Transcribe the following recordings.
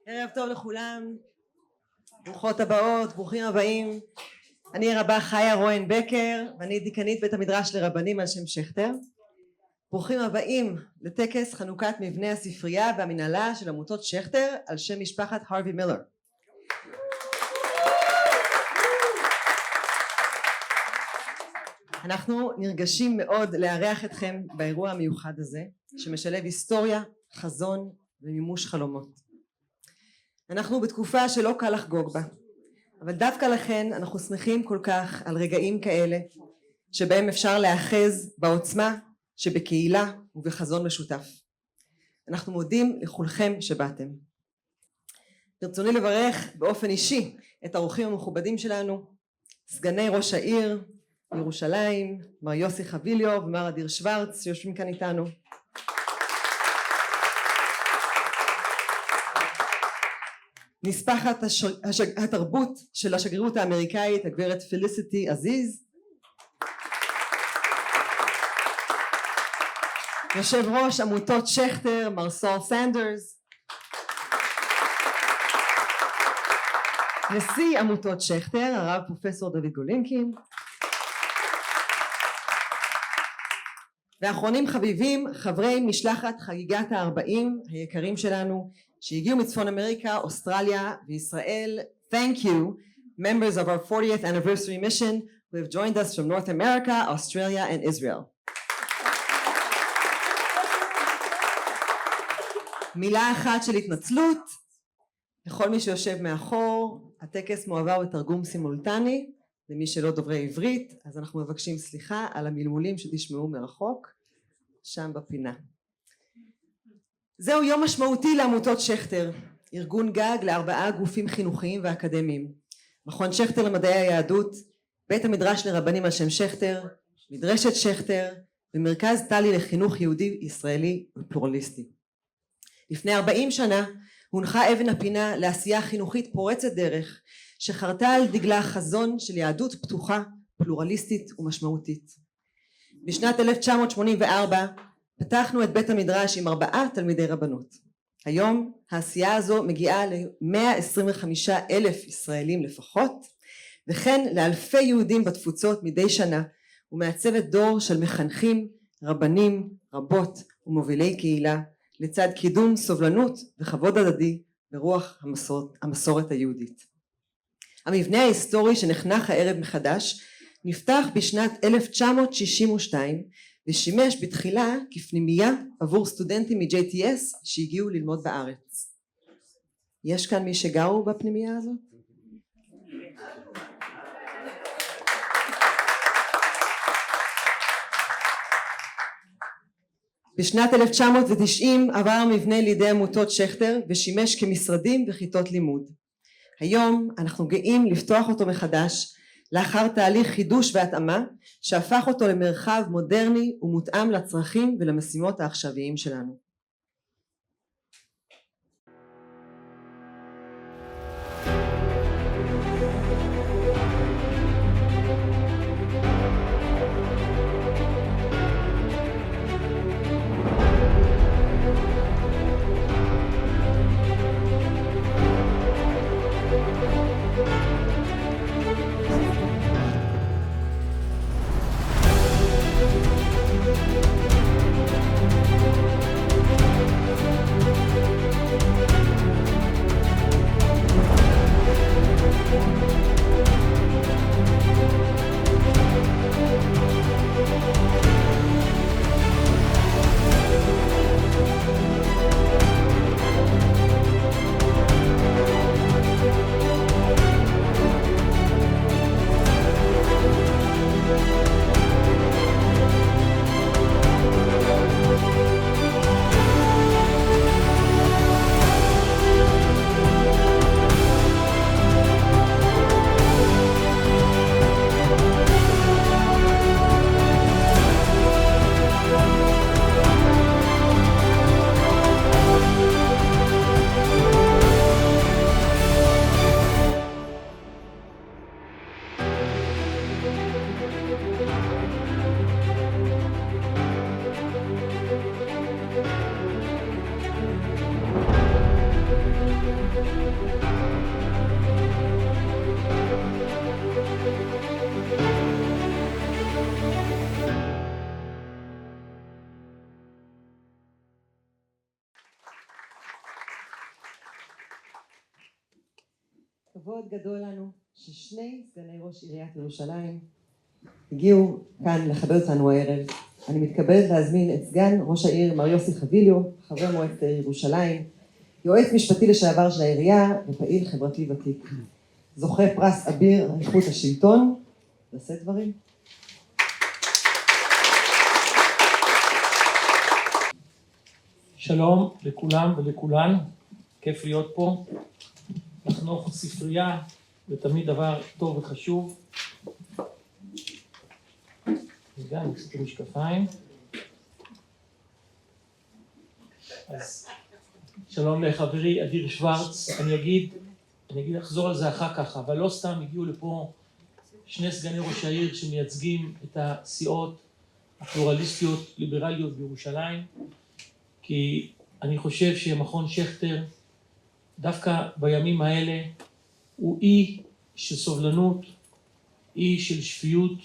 ערב טוב לכולם, ברוכות הבאות, ברוכים הבאים. אני רבה חיה רוהן בקר ואני דיקנית בית המדרש לרבנים על שם שכטר. ברוכים הבאים לטקס חנוכת מבנה הספרייה והמנהלה של עמותות שכטר על שם משפחת הרווי מילר. אנחנו נרגשים מאוד לארח אתכם באירוע המיוחד הזה שמשלב היסטוריה, חזון ומימוש חלומות. אנחנו בתקופה שלא קל לחגוג בה, אבל דווקא לכן אנחנו שמחים כל כך על רגעים כאלה שבהם אפשר להאחז בעוצמה שבקהילה ובחזון משותף. אנחנו מודים לכולכם שבאתם. ברצוני לברך באופן אישי את האורחים המכובדים שלנו, סגני ראש העיר ירושלים, מר יוסי חביליו ומר אדיר שוורץ שיושבים כאן איתנו. נספחת התרבות של השגרירות האמריקאית הגברת פליסיטי עזיז, יושב ראש עמותות שכטר מר סול סנדרס, נשיא עמותות שכטר הרב פרופסור דוד גולינקין, ואחרונים חביבים חברי משלחת חגיגת ה-40 היקרים שלנו שהגיעו מצפון אמריקה, אוסטרליה וישראל. Thank you, members of our 40th anniversary mission who have joined us from North America, Australia and Israel. מילה אחת של התנצלות לכל מי שיושב מאחור, הטקס מועבר בתרגום סימולטני למי שלא דוברי עברית, אז אנחנו מבקשים סליחה על המלמולים שתשמעו מרחוק שם בפינה. זהו יום משמעותי לעמותות שכטר, ארגון גג ל4 גופים חינוכיים ואקדמיים: מכון שכטר למדעי היהדות, בית המדרש לרבנים על שם שכטר, מדרשת שכטר ומרכז טלי לחינוך יהודי ישראלי ופלורליסטי. לפני 40 שנה הונחה אבן הפינה לעשייה חינוכית פורצת דרך שחרתה על דגלה חזון של יהדות פתוחה, פלורליסטית ומשמעותית. בשנת 1984 פתחנו את בית המדרש עם 4 תלמידי רבנות. היום העשייה הזו מגיעה ל125,000 ישראלים לפחות, וכן לאלפי יהודים בתפוצות מדי שנה, ומעצבת דור של מחנכים, רבנים, רבות ומובילי קהילה, לצד קידום סובלנות וכבוד הדדי ברוח המסורת היהודית. המבנה ההיסטורי שנחנך הערב מחדש נפתח בשנת 1962 ושימש בתחילה כפנימייה עבור סטודנטים מ-JTS שהגיעו ללמוד בארץ. יש כאן מי שגרו בפנימייה הזאת? בשנת 1990 עבר המבנה לידי עמותות שכטר ושימש כמשרדים וכיתות לימוד. היום אנחנו גאים לפתוח אותו מחדש לאחר תהליך חידוש והתאמה שהפך אותו למרחב מודרני ומותאם לצרכים ולמשימות העכשוויים שלנו. כבוד גדול לנו ששני סגני ראש עיריית ירושלים הגיעו כאן לכבד אותנו הערב. אני מתכבדת להזמין את סגן ראש העיר מר יוסי חביליו, חבר מועצת העיר ירושלים, יועץ משפטי לשעבר של העירייה ופעיל חברתי ותיק, זוכה פרס אביר איכות השלטון, לשאת דברים. שלום לכולם ולכולן, כיף להיות פה. לחנוך ספרייה זה תמיד דבר טוב וחשוב. רגע, אני אעשה את המשקפיים. אז שלום לחברי אדיר שוורץ. אני אחזור על זה אחר כך, אבל לא סתם הגיעו לפה שני סגני ראש העיר שמייצגים את הסיעות הפלורליסטיות ליברליות בירושלים, כי אני חושב שמכון שכטר דווקא בימים האלה הוא אי של סובלנות, אי של שפיות,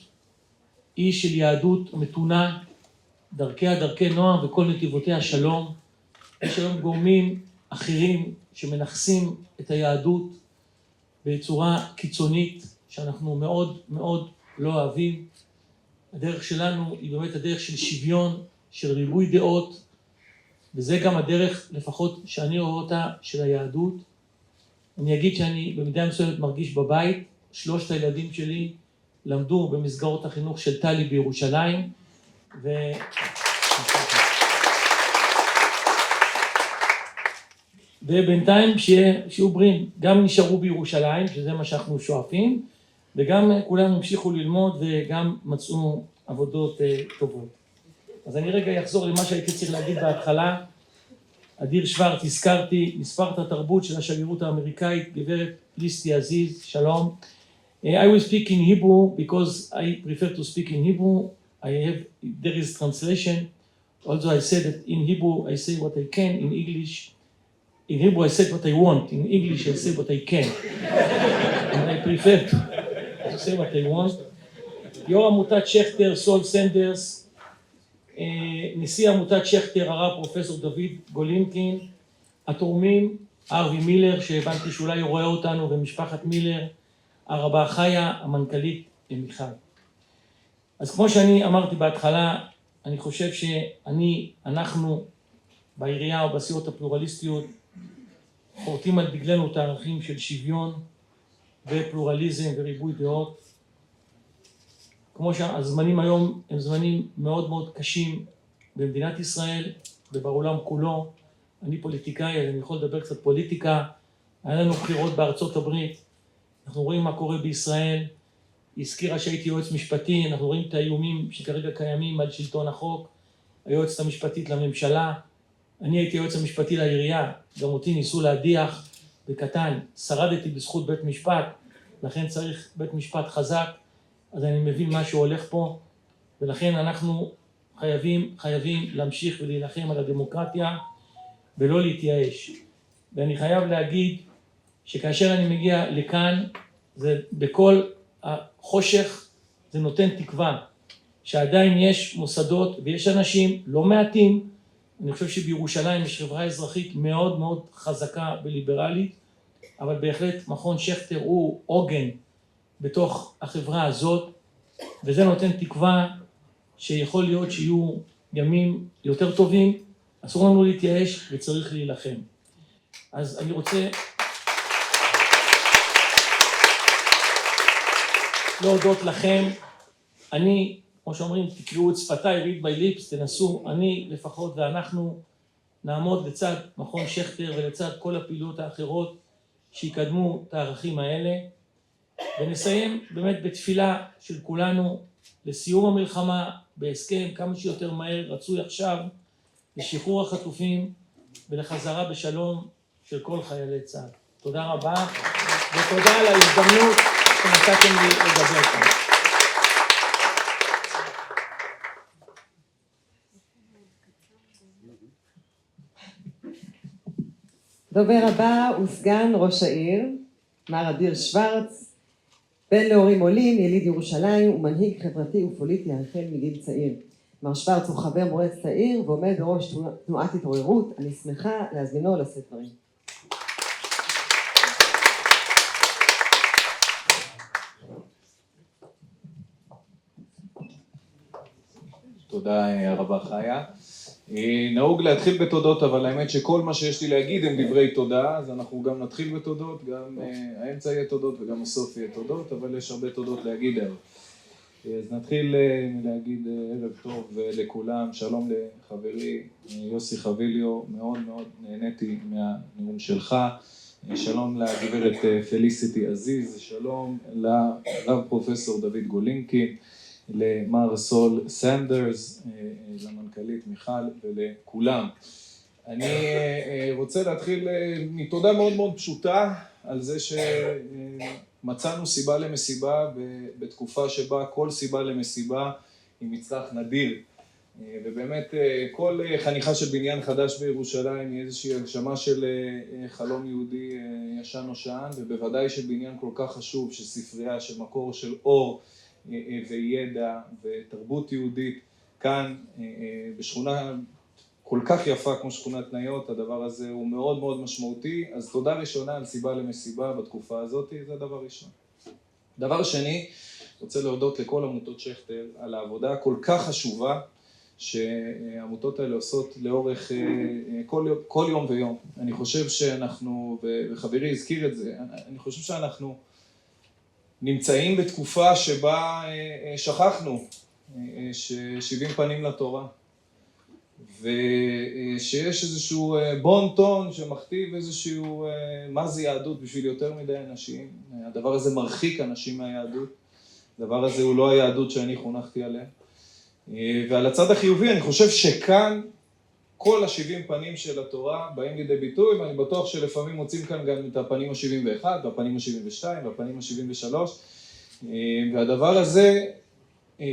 אי של יהדות מתונה, דרכיה דרכי נועם וכל נתיבותיה שלום. יש היום גורמים אחרים שמנחסים את היהדות בצורה קיצונית שאנחנו מאוד מאוד לא אוהבים. הדרך שלנו היא באמת הדרך של שוויון, של ריבוי דעות, וזה גם הדרך, לפחות שאני רואה אותה, של היהדות. אני אגיד שאני במידה מסוימת מרגיש בבית. 3 הילדים שלי למדו במסגרות החינוך של טלי בירושלים, ובינתיים שיהיו בריאים, גם נשארו בירושלים, שזה מה שאנחנו שואפים, וגם כולם המשיכו ללמוד וגם מצאו עבודות טובות. אז אני רגע אחזור למה שהייתי צריך להגיד בהתחלה. אדיר שוורץ, הזכרתי, מספרת התרבות של השגרירות האמריקאית, גברת ליסטי עזיז, שלום. I will speak in Hebrew because I prefer to speak in Hebrew. There is translation. Also I said that in Hebrew I say what I can, in English. In Hebrew I said what I want, in English I say what I can. And I prefer to say what I want. יו"ר עמותת שכטר, סול סנדרס, נשיא עמותת שכטר, הרב פרופסור דוד גולינקין, התורמים, ארווי מילר, שהבנתי שאולי רואה אותנו, ומשפחת מילר, הרבה חיה, המנכ"לית מיכל. אז כמו שאני אמרתי בהתחלה, אני חושב אנחנו בעירייה או בסיעות הפלורליסטיות, חורטים על דגלנו את הערכים של שוויון ופלורליזם וריבוי דעות. כמו שהזמנים היום הם זמנים מאוד מאוד קשים במדינת ישראל ובעולם כולו. אני פוליטיקאי, אז אני יכול לדבר קצת פוליטיקה. היה לנו בחירות בארצות הברית, אנחנו רואים מה קורה בישראל. הזכירה שהייתי יועץ משפטי, אנחנו רואים את האיומים שכרגע קיימים על שלטון החוק, היועצת המשפטית לממשלה. אני הייתי יועץ המשפטי לעירייה, גם אותי ניסו להדיח בקטן, שרדתי בזכות בית משפט, לכן צריך בית משפט חזק. אז אני מבין מה שהולך פה, ולכן אנחנו חייבים להמשיך ולהילחם על הדמוקרטיה ולא להתייאש. ואני חייב להגיד שכאשר אני מגיע לכאן, זה בכל החושך זה נותן תקווה, שעדיין יש מוסדות ויש אנשים לא מעטים. אני חושב שבירושלים יש חברה אזרחית מאוד מאוד חזקה וליברלית, אבל בהחלט מכון שכטר הוא עוגן בתוך החברה הזאת, וזה נותן תקווה שיכול להיות שיהיו ימים יותר טובים. אסור לנו להתייאש וצריך להילחם. אז אני רוצה להודות לכם. אני, כמו שאומרים, תקראו את שפתיי, read my lips, תנסו, אני לפחות ואנחנו נעמוד לצד מכון שכטר ולצד כל הפעילויות האחרות שיקדמו את הערכים האלה. ונסיים באמת בתפילה של כולנו לסיום המלחמה, בהסכם כמה שיותר מהר, רצוי עכשיו, לשחרור החטופים ולחזרה בשלום של כל חיילי צה"ל. תודה רבה, ותודה על ההזדמנות שנתתם לי לדבר כאן. דובר הבא הוא סגן ראש העיר, מר אדיר שוורץ, בן להורים עולים, יליד ירושלים ומנהיג חברתי ופוליטי החל מגיל צעיר. מר שוורץ הוא חבר מועצת העיר ועומד בראש תנועת התעוררות. אני שמחה להזמינו לשאת דברים. תודה רבה חיה. נהוג להתחיל בתודות, אבל האמת שכל מה שיש לי להגיד הם דברי תודה, אז אנחנו גם נתחיל בתודות, גם האמצע יהיה תודות וגם הסוף יהיה תודות, אבל יש הרבה תודות להגיד ערב. אז נתחיל להגיד ערב טוב לכולם, שלום לחברי יוסי חביליו, מאוד מאוד נהניתי מהנאום שלך, שלום לגברת פליסיטי עזיז, שלום לרב פרופסור דוד גולינקי, למר סול סנדרס, למנכ"לית מיכל ולכולם. אני רוצה להתחיל מתודה מאוד מאוד פשוטה על זה שמצאנו סיבה למסיבה בתקופה שבה כל סיבה למסיבה היא מצרך נדיר. ובאמת כל חניכה של בניין חדש בירושלים היא איזושהי הגשמה של חלום יהודי ישן נושן, ובוודאי שבניין כל כך חשוב, של ספרייה, של מקור של אור וידע ותרבות יהודית, כאן בשכונה כל כך יפה כמו שכונת ניות, הדבר הזה הוא מאוד מאוד משמעותי. אז תודה ראשונה על סיבה למסיבה בתקופה הזאת, זה הדבר ראשון. דבר שני, רוצה להודות לכל עמותות שכטר על העבודה הכל כך חשובה שהעמותות האלה עושות לאורך כל יום ויום. אני חושב שאנחנו, וחברי הזכיר את זה, אני חושב שאנחנו נמצאים בתקופה שבה שכחנו ש70 פנים לתורה, ושיש איזשהו בון טון שמכתיב איזשהו מה זה יהדות בשביל יותר מדי אנשים. הדבר הזה מרחיק אנשים מהיהדות, הדבר הזה הוא לא היהדות שאני חונכתי עליה. ועל הצד החיובי אני חושב שכאן כל ה70 פנים של התורה באים לידי ביטוי, ואני בטוח שלפעמים מוצאים כאן גם את הפנים ה71 והפנים ה72 והפנים ה73, והדבר הזה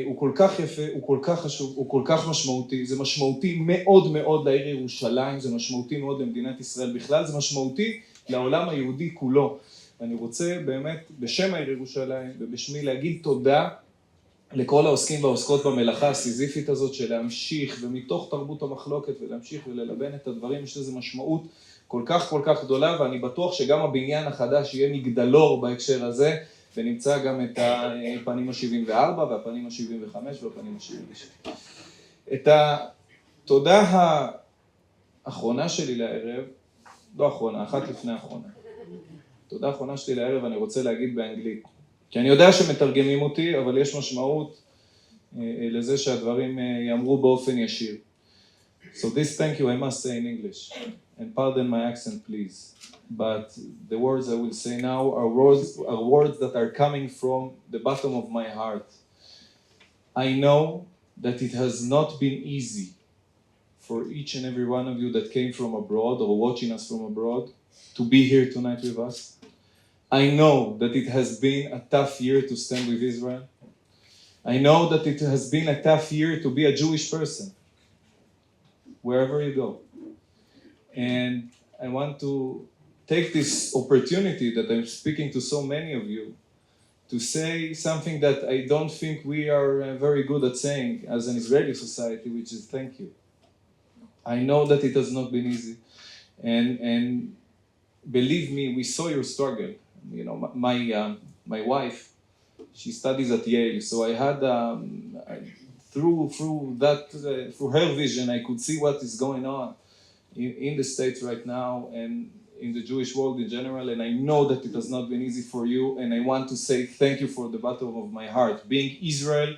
הוא כל כך יפה, הוא כל כך חשוב, הוא כל כך משמעותי. זה משמעותי מאוד מאוד לעיר ירושלים, זה משמעותי מאוד למדינת ישראל בכלל, זה משמעותי לעולם היהודי כולו. ואני רוצה באמת בשם העיר ירושלים ובשמי להגיד תודה לכל העוסקים והעוסקות במלאכה הסיזיפית הזאת של להמשיך ומתוך תרבות המחלוקת ולהמשיך וללבן את הדברים. יש לזה משמעות כל כך גדולה, ואני בטוח שגם הבניין החדש יהיה מגדלור בהקשר הזה, ונמצא גם את הפנים ה-74 והפנים ה-75 והפנים ה-76. את התודה האחרונה שלי לערב, לא אחרונה, אחת לפני האחרונה. תודה האחרונה שלי לערב אני רוצה להגיד באנגלית. כי אני יודע שמתרגמים אותי, אבל יש משמעות לזה שהדברים יאמרו באופן ישיר. So this thank you I must say in English, and pardon my accent please. But the words I will say now are words that are coming from the bottom of my heart. I know that it has not been easy for each and every one of you that came from abroad or watching us from abroad to be here tonight with us. I know that it has been a tough year to stand with Israel. I know that it has been a tough year to be a Jewish person, wherever you go. And I want to take this opportunity that I'm speaking to so many of you to say something that I don't think we are very good at saying as an Israeli society, which is thank you. I know that it has not been easy. And believe me, we saw your struggle. You know, my wife, she studies at Yale, so I had through her vision, I could see what is going on in the States right now and in the Jewish world in general, and I know that it has not been easy for you, and I want to say thank you for the bottom of my heart. Being Israel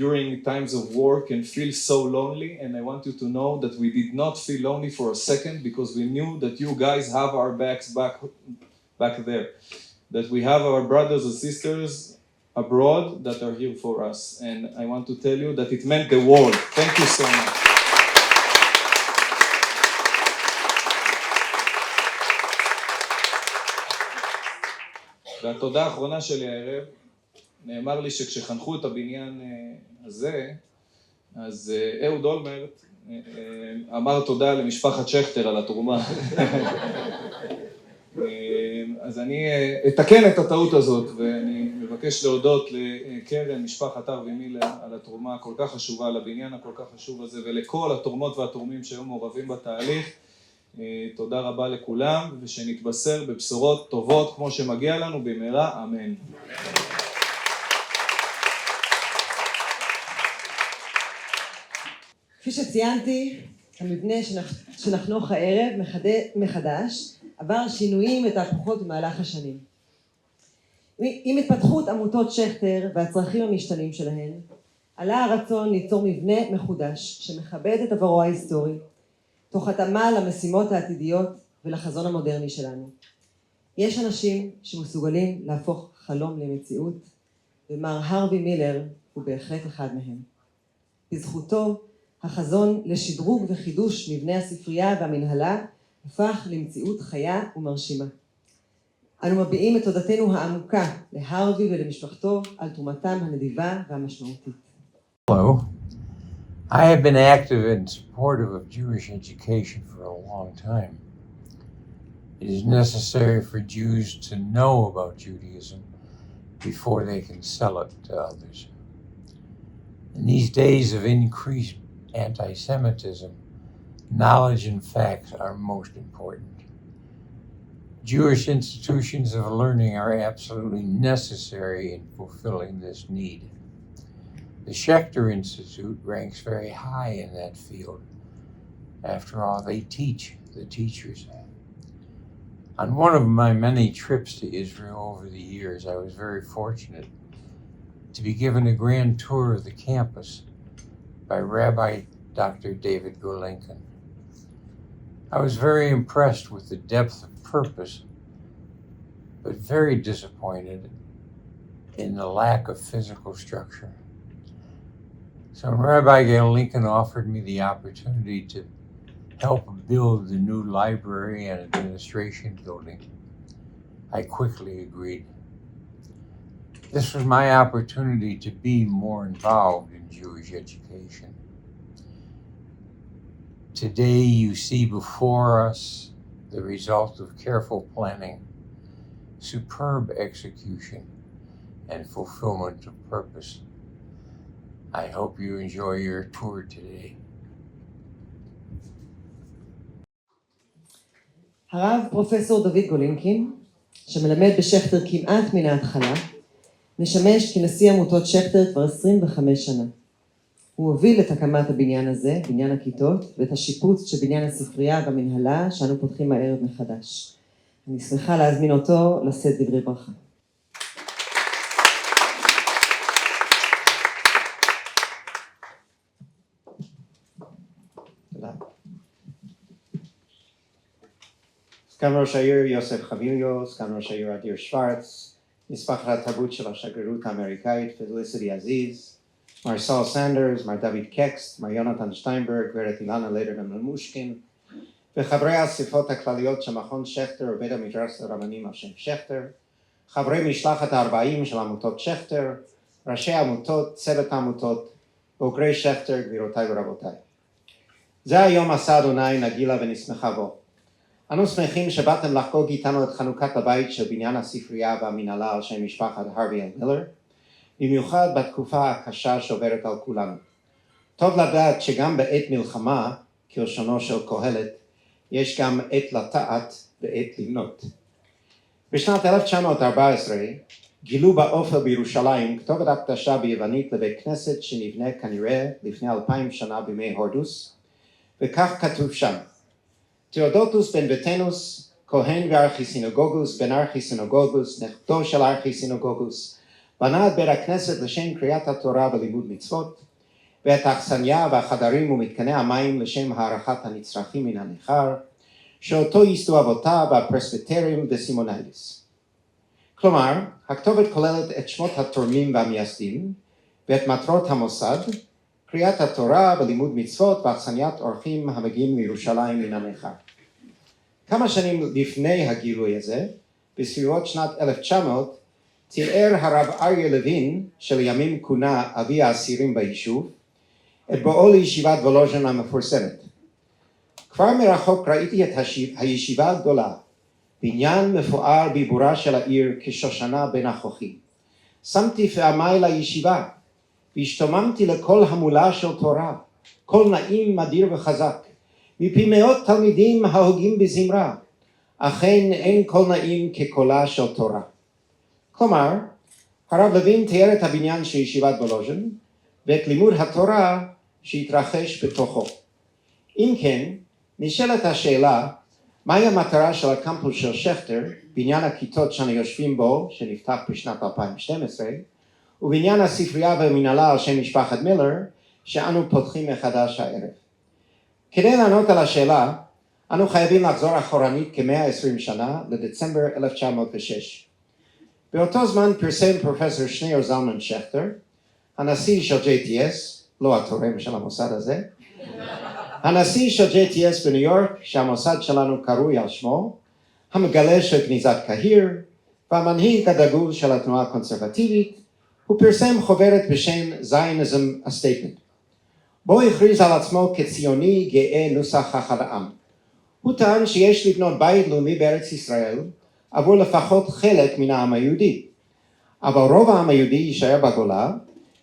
during times of war can feel so lonely, and I want you to know that we did not feel lonely for a second because we knew that you guys have our backs back there, that we have our brothers and sisters abroad that are here for us, and I want to tell you that it meant the world. Thank you so much. והתודה האחרונה שלי הערב, נאמר לי שכשחנכו את הבניין הזה, אז אהוד אולמרט אמר תודה למשפחת שכטר על התרומה. אז אני אתקן את הטעות הזאת, ואני מבקש להודות לקרן משפחת ארווי מילר על התרומה הכל כך חשובה לבניין הכל כך חשוב הזה, ולכל התורמות והתורמים שהיו מעורבים בתהליך. תודה רבה לכולם, ושנתבשר בבשורות טובות כמו שמגיע לנו במהרה, אמן. כפי שציינתי, המבנה שנחנוך הערב מחדש עבר שינויים ותהפוכות במהלך השנים. עם התפתחות עמותות שכטר והצרכים המשתנים שלהן, עלה הרצון ליצור מבנה מחודש שמכבד את עברו ההיסטורי, תוך התאמה למשימות העתידיות ולחזון המודרני שלנו. יש אנשים שמסוגלים להפוך חלום למציאות, ומר הרווי מילר הוא בהחלט אחד מהם. בזכותו, החזון לשדרוג וחידוש מבנה הספרייה והמנהלה הפך למציאות חיה ומרשימה. אנו מביעים את תודתנו העמוקה להרווי ולמשפחתו על תרומתם הנדיבה והמשמעותית. Hello. I have been active and supportive of Jewish education for a long time. It is necessary for Jews to know about Judaism before they can sell it to others. In these days of increased anti-Semitism, knowledge and facts are most important. Jewish institutions of learning are absolutely necessary in fulfilling this need. The Schechter Institute ranks very high in that field. After all, they teach the teachers. On one of my many trips to Israel over the years, I was very fortunate to be given a grand tour of the campus by Rabbi Dr. David Golenkin. I was very impressed with the depth of purpose, but very disappointed in the lack of physical structure. So when Rabbi Golenkin offered me the opportunity to help build the new library and administration building, I quickly agreed. This was my opportunity to be more involved in Jewish education. Today you see before us the result of careful planning, superb execution, and fulfillment of purpose. I hope you enjoy your tour today. הרב פרופסור דוד גולינקין, שמלמד בשכטר כמעט מן ההתחלה, משמש כנשיא עמותות שכטר כבר 25 שנה. הוא הוביל את הקמת הבניין הזה, בניין הכיתות, ואת השיפוץ של בניין הספרייה והמנהלה שאנו פותחים הערב מחדש. אני שמחה להזמין אותו לשאת דברי ברכה. תודה. סגן ראש העיר יוסף חביליו, סגן ראש העיר אדיר שוורץ, משפחת התרבות של השגרירות האמריקאית פליסיטי עזיז, מר סול סנדרס, מר דוד קקסט, מר יונתן שטיינברג, גברת אילנה לדרמן מושקין, וחברי האספות הכלליות של מכון שכטר ובית המדרש לרבנים על שם שכטר, חברי משלחת ה-40 של עמותות שכטר, ראשי עמותות, צוות העמותות, בוגרי שכטר, גבירותיי ורבותיי. זה היום עשה אדוני נגילה ונשמחה בו. אנו שמחים שבאתם לחגוג איתנו את חנוכת הבית של בניין הספרייה והמנהלה על שם משפחת הרווי מילר, במיוחד בתקופה הקשה שעוברת על כולנו. טוב לדעת שגם בעת מלחמה, כלשונו של קהלת, יש גם עת לטעת ועת לבנות. בשנת 1914 גילו באופל בירושלים כתובת הקדשה ביוונית לבית כנסת שנבנה כנראה לפני 2000 שנה בימי הורדוס, וכך כתוב שם: תאודוטוס בן ותנוס, כהן וארכיסינגוגוס, בן ארכיסינגוגוס, נכדו של ארכיסינגוגוס, בנה את בית הכנסת לשם קריאת התורה ולימוד מצוות, ואת האכסניה והחדרים ומתקני המים לשם הערכת הנצרכים מן הנכר, שאותו ייסדו אבותיו והפרסביטרים וסימונייליס. כלומר, הכתובת כוללת את שמות התורמים והמייסדים, ואת מטרות המוסד, קריאת התורה ולימוד מצוות ואכסניית אורחים המגיעים מירושלים מן הנכר. כמה שנים לפני הגילוי הזה, בסביבות שנת 1900, תיאר הרב אריה לוין, שלימים כונה אבי האסירים ביישוב, את בואו לישיבת וולוז'ין המפורסמת. כבר מרחוק ראיתי את הישיבה הגדולה, בניין מפואר בעיבורה של העיר כשושנה בין החוכים. שמתי פעמיי לישיבה, והשתוממתי לכל המולה של תורה, קול נעים, מדיר וחזק, מפי מאות תלמידים ההוגים בזמרה, אכן אין קול נעים כקולה של תורה. כלומר, הרב לוין תיאר את הבניין של ישיבת וולוז'ין, ואת לימוד התורה שהתרחש בתוכו. אם כן, נשאלת השאלה, מהי המטרה של הקמפוס של שכטר, בניין הכיתות שאנו יושבים בו, שנפתח בשנת 2012, ובניין הספרייה והמנהלה על שם משפחת מילר, שאנו פותחים מחדש הערב. כדי לענות על השאלה, אנו חייבים לחזור אחורנית כ-120 שנה לדצמבר 1906. באותו זמן פרסם פרופסור שניאור זלמן שכטר, הנשיא של JTS, לא התורם של המוסד הזה, הנשיא של JTS בניו יורק, שהמוסד שלנו קרוי על שמו, המגלה של כניסת קהיר, והמנהיג הדגול של התנועה הקונסרבטיבית, הוא פרסם חוברת בשם Zionism a Statement. בו הכריז על עצמו כציוני גאה נוסח אחד העם. הוא טען שיש לבנות בית לאומי בארץ ישראל עבור לפחות חלק מן העם היהודי. אבל רוב העם היהודי יישאר בגולה,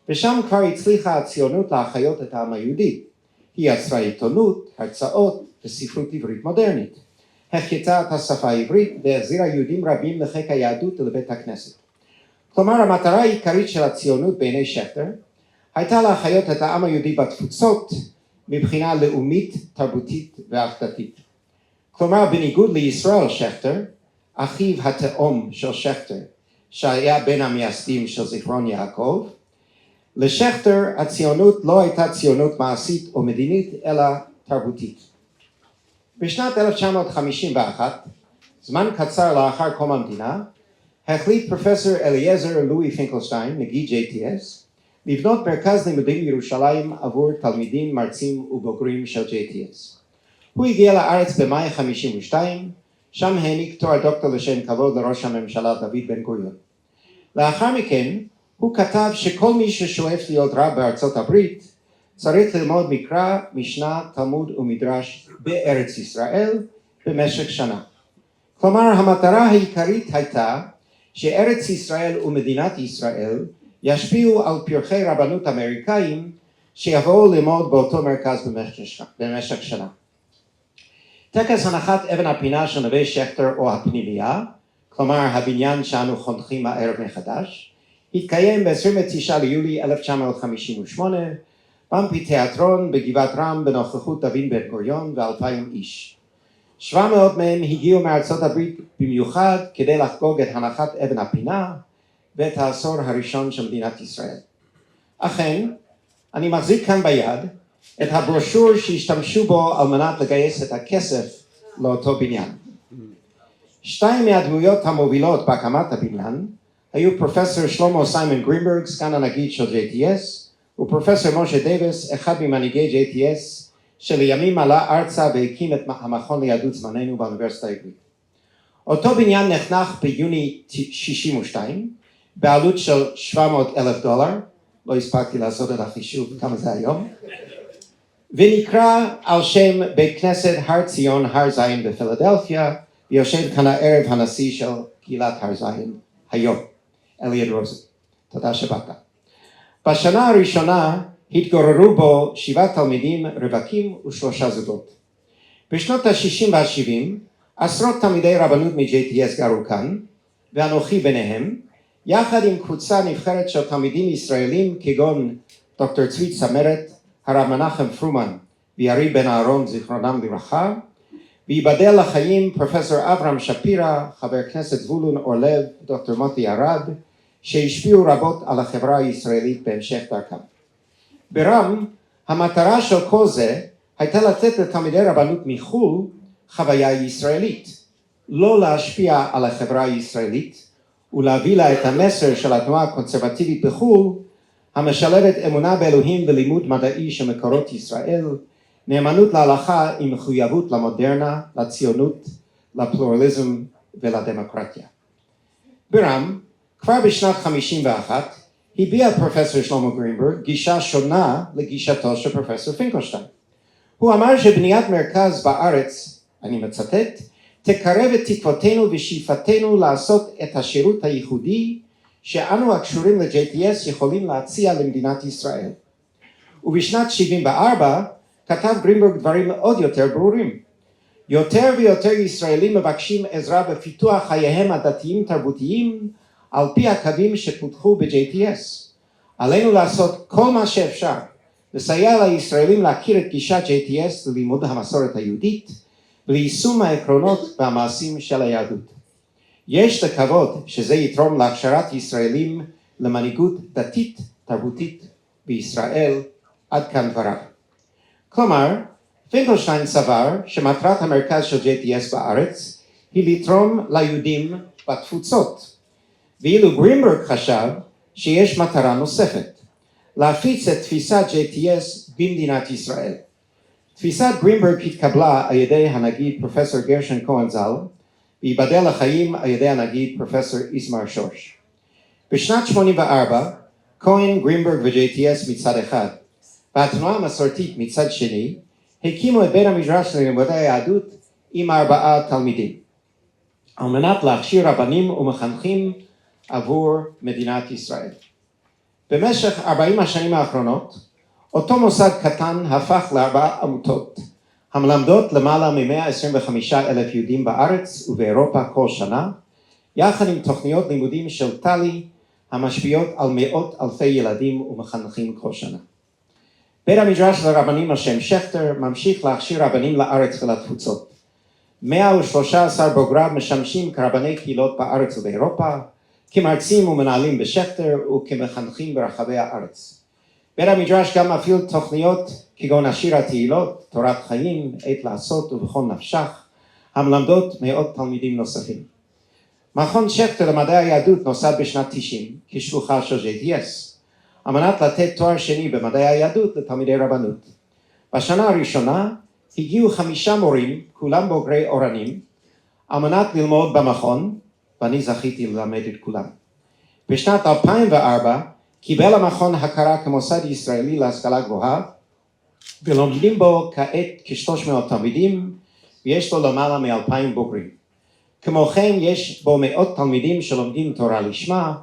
ושם כבר הצליחה הציונות להחיות את העם היהודי. היא יצרה עיתונות, הרצאות וספרות עברית מודרנית. החייתה את השפה העברית והחזירה יהודים רבים לחיק היהדות ולבית הכנסת. כלומר, המטרה העיקרית של הציונות בעיני שכטר הייתה להחיות את העם היהודי בתפוצות מבחינה לאומית, תרבותית ואחדתית. כלומר, בניגוד לישראל שכטר, אחיו התאום של שכטר, שהיה בין המייסדים של זיכרון יעקב, לשכטר הציונות לא הייתה ציונות מעשית או מדינית, אלא תרבותית. בשנת 1951, זמן קצר לאחר קום המדינה, החליט פרופסור אליעזר לואי פינקלשטיין, נגיד JTS, לבנות מרכז לימודים בירושלים עבור תלמידים, מרצים ובוגרים של JTS. הוא הגיע לארץ במאי 52, שם העניק תואר דוקטור לשם כבוד לראש הממשלה דוד בן גוריון. לאחר מכן, הוא כתב שכל מי ששואף להיות רב בארצות הברית, צריך ללמוד מקרא, משנה, תלמוד ומדרש בארץ ישראל במשך שנה. כלומר, המטרה העיקרית הייתה שארץ ישראל ומדינת ישראל ישפיעו על פרחי רבנות אמריקאים שיבואו ללמוד באותו מרכז במשך שנה. טקס הנחת אבן הפינה של נווה שכטר או הפנימייה, כלומר הבניין שאנו חונכים הערב מחדש, התקיים ב-29 ליולי 1958 באמפיתיאטרון בגבעת רם בנוכחות דוד בן גוריון ו2,000 איש. 700 מהם הגיעו מארצות הברית במיוחד כדי לחגוג את הנחת אבן הפינה ואת העשור הראשון של מדינת ישראל. אכן, אני מחזיק כאן ביד את הברושור שהשתמשו בו על מנת לגייס את הכסף לאותו בניין. שתיים מהדמויות המובילות בהקמת הבניין היו פרופסור שלמה סיימון גרינברג, סגן הנגיד של JTS, ופרופסור משה דייוויס, אחד ממנהיגי JTS, שלימים עלה ארצה והקים את המכון ליהדות זמננו באוניברסיטה העברית. אותו בניין נחנך ביוני 62, בעלות של $700,000, לא הספקתי לעשות את החישוב כמה זה היום, ונקרא על שם בית כנסת הר ציון הר זין בפילדלפיה, ויושב כאן הערב הנשיא של קהילת הר זין היום, אליעד רוזן. תודה שבאת. בשנה הראשונה התגוררו בו 7 תלמידים, רווקים ו3 זוגות. בשנות ה-60 וה-70 עשרות תלמידי רבנות מ-JTS גרו כאן, ואנוכי ביניהם, יחד עם קבוצה נבחרת של תלמידים ישראלים כגון דוקטור צבי צמרת, הרב מנחם פרומן ויריב בן אהרון זיכרונם לברכה, וייבדל לחיים פרופסור אברהם שפירא, חבר כנסת זבולון אורלב, דוקטור מוטי ארד, שהשפיעו רבות על החברה הישראלית בהמשך דרכם. ברם, המטרה של כל זה הייתה לתת לתלמידי רבנות מחו"ל חוויה ישראלית, לא להשפיע על החברה הישראלית ולהביא לה את המסר של התנועה הקונסרבטיבית בחו"ל, המשלבת אמונה באלוהים ולימוד מדעי של מקורות ישראל, נאמנות להלכה עם מחויבות למודרנה, לציונות, לפלורליזם ולדמוקרטיה. ברם, כבר בשנת 51, הביע פרופסור שלמה גרינברג גישה שונה לגישתו של פרופסור פינקלשטיין. הוא אמר שבניית מרכז בארץ, אני מצטט, תקרב את תקוותנו ושאיפתנו לעשות את השירות הייחודי שאנו הקשורים ל-JTS יכולים להציע למדינת ישראל. ובשנת 74 כתב גרינברג דברים עוד יותר ברורים. יותר ויותר ישראלים מבקשים עזרה בפיתוח חייהם הדתיים תרבותיים על פי הקווים שפותחו ב-JTS. עלינו לעשות כל מה שאפשר לסייע לישראלים להכיר את גישת JTS ללימוד המסורת היהודית וליישום העקרונות והמעשים של היהדות. יש לקוות שזה יתרום להכשרת ישראלים למנהיגות דתית תרבותית בישראל. עד כאן דבריו. כלומר, פינקלשטיין סבר שמטרת המרכז של JTS בארץ היא לתרום ליהודים בתפוצות, ואילו גרינברג חשב שיש מטרה נוספת, להפיץ את תפיסת JTS במדינת ישראל. תפיסת גרינברג התקבלה על ידי הנגיד פרופסור גרשון כהן ז"ל, וייבדל לחיים על ידי הנגיד פרופסור איסמר שוש. בשנת 84, כהן, גרינברג ו-JTS מצד אחד, והתנועה המסורתית מצד שני, הקימו את בית המדרש ללימודי היהדות עם 4 תלמידים, על מנת להכשיר רבנים ומחנכים עבור מדינת ישראל. במשך 40 השנים האחרונות, אותו מוסד קטן הפך ל4 עמותות, המלמדות למעלה מ-125,000 יהודים בארץ ובאירופה כל שנה, יחד עם תוכניות לימודים של טלי, המשפיעות על מאות אלפי ילדים ומחנכים כל שנה. בית המדרש לרבנים על שם שכטר ממשיך להכשיר רבנים לארץ ולתפוצות. 113 בוגריו משמשים כרבני קהילות בארץ ובאירופה, כמרצים ומנהלים בשכטר וכמחנכים ברחבי הארץ. בית המדרש גם מפעיל תוכניות כגון השיר התהילות, תורת חיים, עת לעשות ובכל נפשך, המלמדות מאות תלמידים נוספים. מכון שכטר למדעי היהדות נוסד בשנת 90 כשלוחה של JTS, על מנת לתת תואר שני במדעי היהדות לתלמידי רבנות. בשנה הראשונה הגיעו 5 מורים, כולם בוגרי אורנים, על מנת ללמוד במכון, ואני זכיתי ללמד את כולם. בשנת 2004 קיבל המכון הכרה כמוסד ישראלי להשכלה גבוהה, ולומדים בו כעת כ-300 תלמידים, ויש לו למעלה מ-2,000 בוגרים. כמו כן יש בו מאות תלמידים שלומדים תורה לשמה,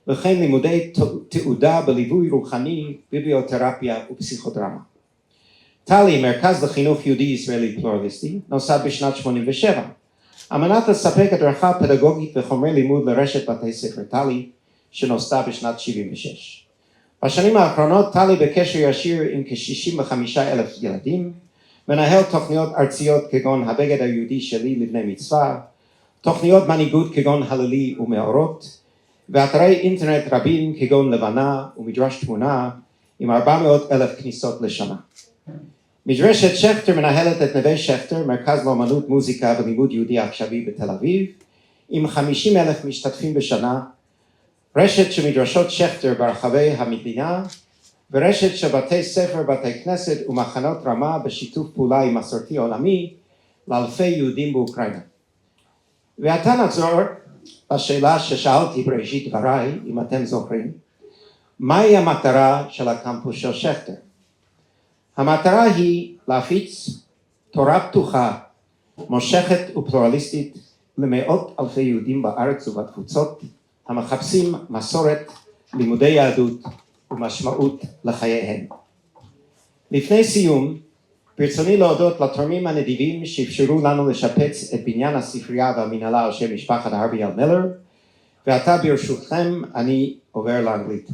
וכן לימודי תעודה בליווי רוחני, ביבליותרפיה ופסיכודרמה. טלי, מרכז לחינוך יהודי ישראלי פלורליסטי, נוסד בשנת 87, על מנת לספק הדרכה פדגוגית וחומרי לימוד לרשת בתי ספר טלי, שנוסדה בשנת 76. בשנים האחרונות טלי בקשר ישיר עם כ-65,000 ילדים, מנהל תוכניות ארציות כגון הבגד היהודי שלי לבני מצווה, תוכניות מנהיגות כגון הללי ומאורות, ואתרי אינטרנט רבים כגון לבנה ומדרש תמונה עם 400,000 כניסות לשנה. מדרשת שכטר מנהלת את נווה שכטר, מרכז לאמנות, מוזיקה ולימוד יהודי עכשווי בתל אביב, עם 50,000 משתתפים בשנה, רשת של מדרשות שכטר ברחבי המדינה, ורשת של בתי ספר, בתי כנסת ומחנות רמה בשיתוף פעולה עם מסורתי עולמי לאלפי יהודים באוקראינה. ועתה נחזור לשאלה ששאלתי בראשית דבריי, אם אתם זוכרים, מהי המטרה של הקמפוס של שכטר? המטרה היא להפיץ תורה פתוחה, מושכת ופלורליסטית למאות אלפי יהודים בארץ ובתפוצות, המחפשים מסורת, לימודי יהדות ומשמעות לחייהם. לפני סיום, ברצוני להודות לתורמים הנדיבים שאפשרו לנו לשפץ את בניין הספרייה והמנהלה על שם משפחת הרבי אל מילר, ועתה ברשותכם אני עובר לאנגלית.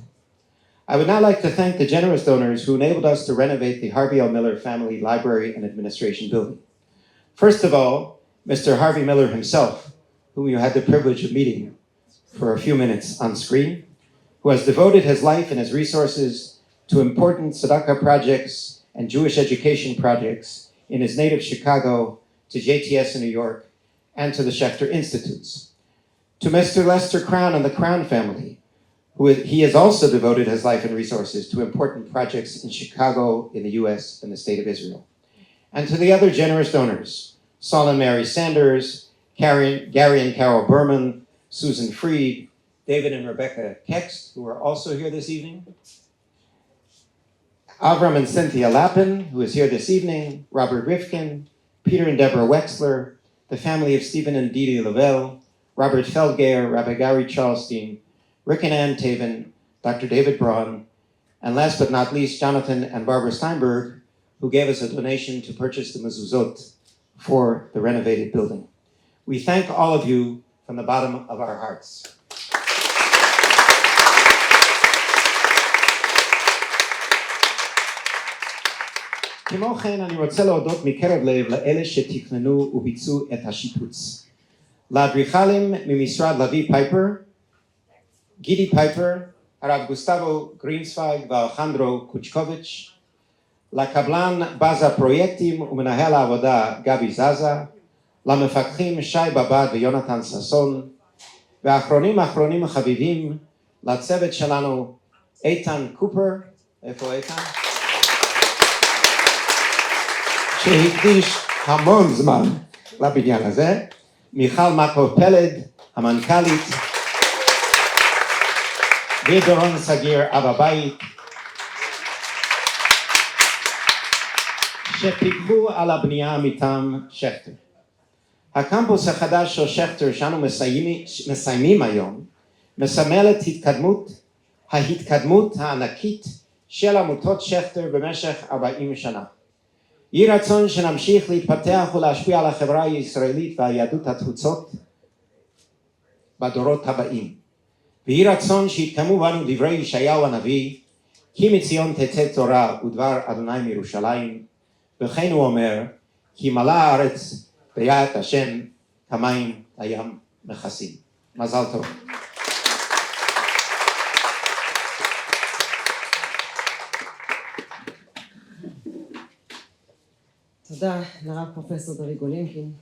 I would now like to thank the generous donors who enabled us to renovate the Harvey L. Miller Family Library and Administration Building. First of all, Mr. Harvey Miller himself, whom you had the privilege of meeting for a few minutes on screen, who has devoted his life and his resources to important tzedakah projects and Jewish education projects in his native Chicago, to JTS in New York, and to the Schechter Institutes. To Mr. Lester Crown and the Crown family, he has also devoted his life and resources to important projects in Chicago, in the US, and the State of Israel. And to the other generous donors, Saul and Mary Sanders, Gary and Carol Berman, Susan Freed, David and Rebecca Kext, who are also here this evening, Avram and Cynthia Lappin, who is here this evening, Robert Rifkin, Peter and Deborah Wexler, the family of Stephen and Didi Lavelle, Robert Feldgeer, Rabbi Gary Charlstein, Rick and Ann Taven, Dr. David Braun, and last but not least, Jonathan and Barbara Steinberg, who gave us a donation to purchase the mezuzot for the renovated building. We thank all of you from the bottom of our hearts. כמו כן אני רוצה להודות מקרב לב לאלה שתכננו וביצעו את השיפוץ. לאדריכלים ממשרד לוי פייפר, גידי פייפר, הרב גוסטבו גרינספייג ואלחנדרו קוצ'קוביץ', לקבלן בזה פרויקטים ומנהל העבודה גבי זזה, למפקחים שי בבד ויונתן ששון, ואחרונים החביבים לצוות שלנו איתן קופר, איפה איתן? שהקדיש המון זמן לבניין הזה, מיכל מקו פלד, המנכ"לית, ודורון סגיר אב הבית, שפיקחו על הבנייה מטעם שכטר. הקמפוס החדש של שכטר שאנו מסיימים היום, מסמל את ההתקדמות הענקית של עמותות שכטר במשך 40 שנה. יהי רצון שנמשיך להתפתח ולהשפיע על החברה הישראלית והיהדות התפוצות בדורות הבאים. ויהי רצון שיתקיימו בנו דברי ישעיהו הנביא, כי מציון תצא תורה ודבר אדוני מירושלים, וכן הוא אומר, כי מלאה הארץ ביאת השם כמים הים מכסים. מזל טוב. תודה לרב פרופסור דוד גולינקין.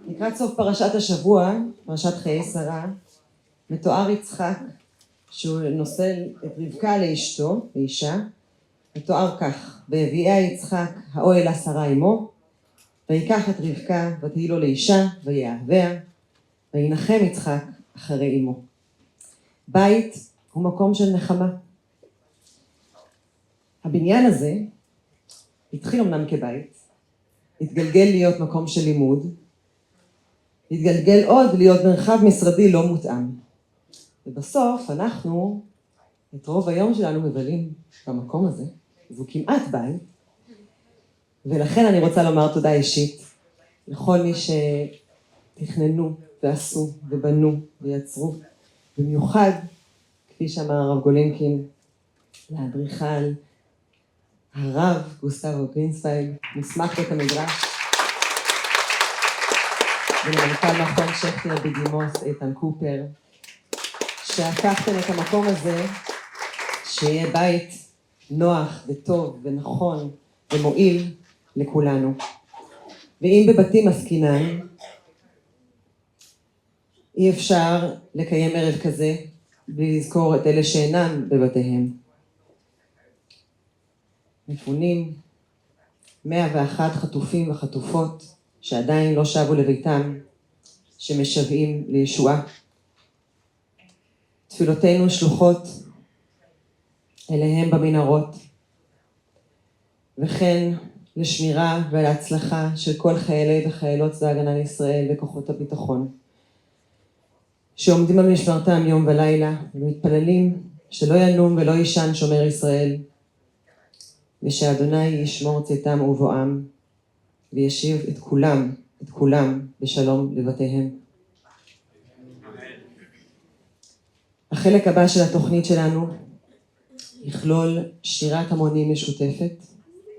לקראת סוף פרשת השבוע, פרשת חיי שרה, מתואר יצחק שהוא נושא את רבקה לאשתו, לאישה, מתואר כך, והביאה יצחק האוהל לשרה אמו, ויקח את רבקה ותהי לו לאישה ויאהביה, וינחם יצחק אחרי אמו. בית הוא מקום של נחמה. הבניין הזה התחיל אמנם כבית, התגלגל להיות מקום של לימוד, התגלגל עוד להיות מרחב משרדי לא מותאם. ובסוף אנחנו את רוב היום שלנו מבלים במקום הזה, זו כמעט בית, ולכן אני רוצה לומר תודה אישית לכל מי שתכננו ועשו ובנו ויצרו, במיוחד, כפי שאמר הרב גולינקין, לאדריכל, הרב גוסטבו גרינספייג, מוסמך בית המדרש, ולמנכ"ל מכון שכטר בדימוס איתן קופר, שהפכתם את המקום הזה שיהיה בית נוח וטוב ונכון ומועיל לכולנו. ואם בבתים עסקינן, אי אפשר לקיים ערב כזה בלי לזכור את אלה שאינם בבתיהם. מפונים, 101 חטופים וחטופות שעדיין לא שבו לביתם, שמשוועים לישועה. תפילותינו שלוחות אליהם במנהרות, וכן לשמירה ולהצלחה של כל חיילי וחיילות צבא ההגנה לישראל וכוחות הביטחון, שעומדים על משמרתם יום ולילה ומתפללים שלא ינום ולא יישן שומר ישראל, ושאדוני ישמור צאתם ובואם וישיב את כולם בשלום לבתיהם. החלק הבא של התוכנית שלנו יכלול שירת המונים משותפת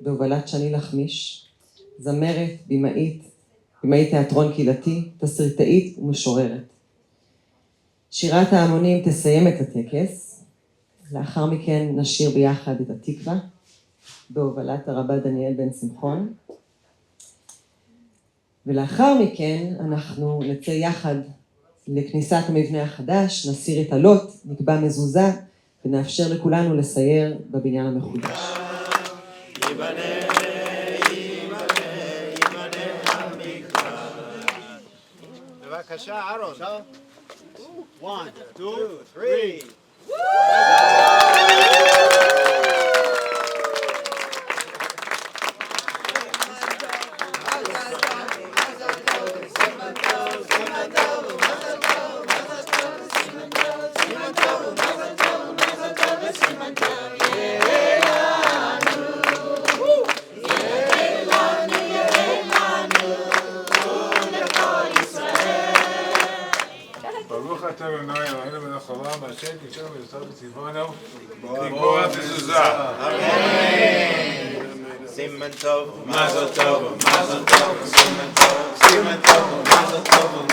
בהובלת שני לחמיש, זמרת, במאית תיאטרון קהילתי, תסריטאית ומשוררת. שירת ההמונים תסיים את הטקס, לאחר מכן נשיר ביחד את התקווה, בהובלת הרבה דניאל בן שמחון, ולאחר מכן אנחנו נצא יחד לכניסת המבנה החדש, נסיר את הלוט, נקבע מזוזה, ונאפשר לכולנו לסייר בבניין המחודש. בבקשה, אהרון. 1, 2, 3. ברוך אתה אדוני אלוהינו מלך העולם Shalom Hashem, Shalom Yisrael Tzivonu, Kibor Mezuzah. Siman Tov, Mazel Tov, Mazel Tov, Siman Tov, Mazel Tov,